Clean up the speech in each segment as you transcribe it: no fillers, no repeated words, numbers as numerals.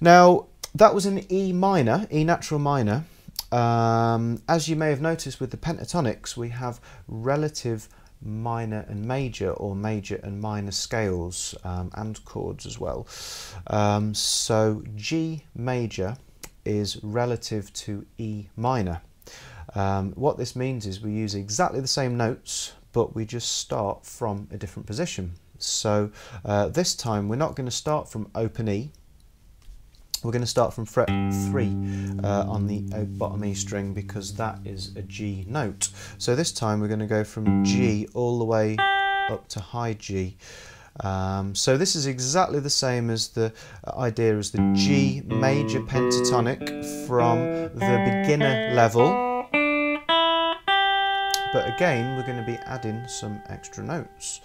Now, that was an E minor, E natural minor. As you may have noticed with the pentatonics, we have relative minor and major, or major and minor scales, and chords as well. So G major is relative to E minor. What this means is we use exactly the same notes, but we just start from a different position. So this time we're not going to start from open E. We're going to start from fret 3 on the bottom E string, because that is a G note. So this time we're going to go from G all the way up to high G. So this is exactly the same as the idea as the G major pentatonic from the beginner level. But again, we're going to be adding some extra notes.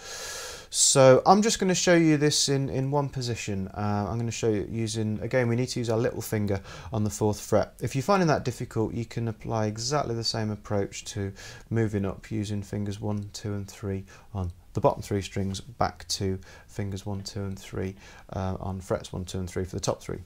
So I'm just going to show you this in one position. I'm going to show you using, again, we need to use our little finger on the 4th fret. If you're finding that difficult, you can apply exactly the same approach to moving up using fingers 1, 2 and 3 on the bottom 3 strings, back to fingers 1, 2 and 3 on frets 1, 2 and 3 for the top 3.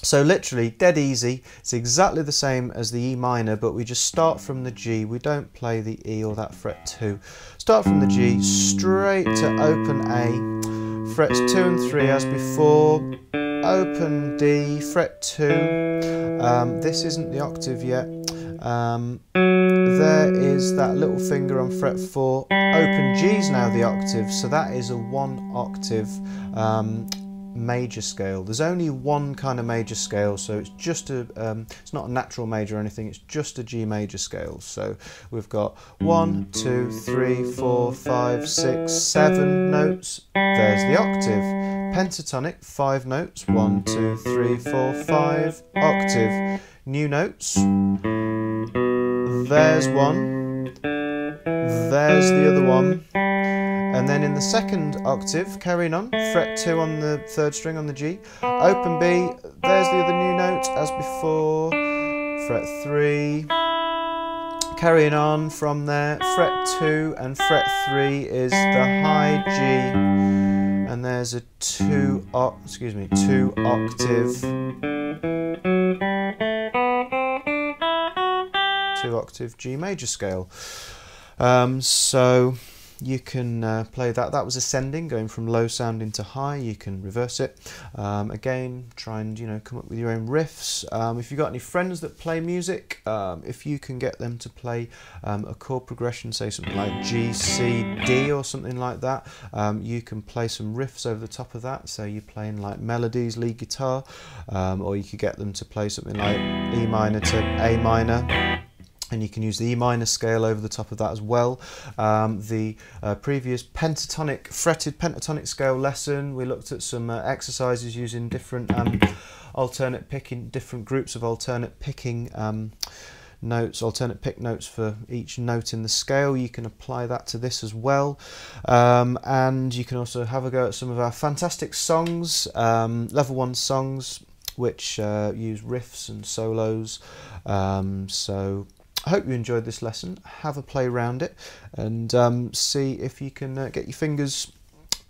So literally dead easy. It's exactly the same as the E minor, but we just start from the G. We don't play the E or that fret 2. Start from the G straight to open A, frets 2 and 3 as before, open D, fret 2. This isn't the octave yet. There is that little finger on fret 4. Open G is now the octave, so that is a 1 octave major scale. There's only one kind of major scale, so it's just a it's not a natural major or anything, it's just a G major scale. So we've got 1, 2, 3, 4, 5, 6, 7 notes. There's the octave. Pentatonic, 5 notes, 1, 2, 3, 4, 5, octave. New notes, there's one, there's the other one. And then in the second octave, carrying on, fret 2 on the 3rd string on the G, open B, there's the other new note as before, fret 3, carrying on from there, fret 2 and fret 3 is the high G, and there's a 2 octave G major scale. So you can play that. That was ascending, going from low sounding to high. You can reverse it. Again, try and come up with your own riffs. If you've got any friends that play music, if you can get them to play a chord progression, say something like G, C, D or something like that, you can play some riffs over the top of that. So you're playing like melodies, lead guitar, or you could get them to play something like E minor to A minor. And you can use the E minor scale over the top of that as well. The previous fretted pentatonic scale lesson, we looked at some exercises using different different groups of alternate picking notes, alternate pick notes for each note in the scale. You can apply that to this as well. And you can also have a go at some of our fantastic songs, level 1 songs, which use riffs and solos. So I hope you enjoyed this lesson. Have a play around it and see if you can get your fingers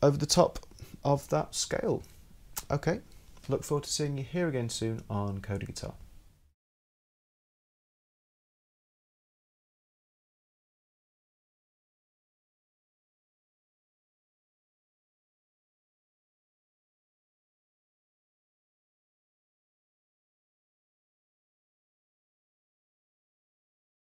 over the top of that scale. Okay, look forward to seeing you here again soon on Coda Guitar.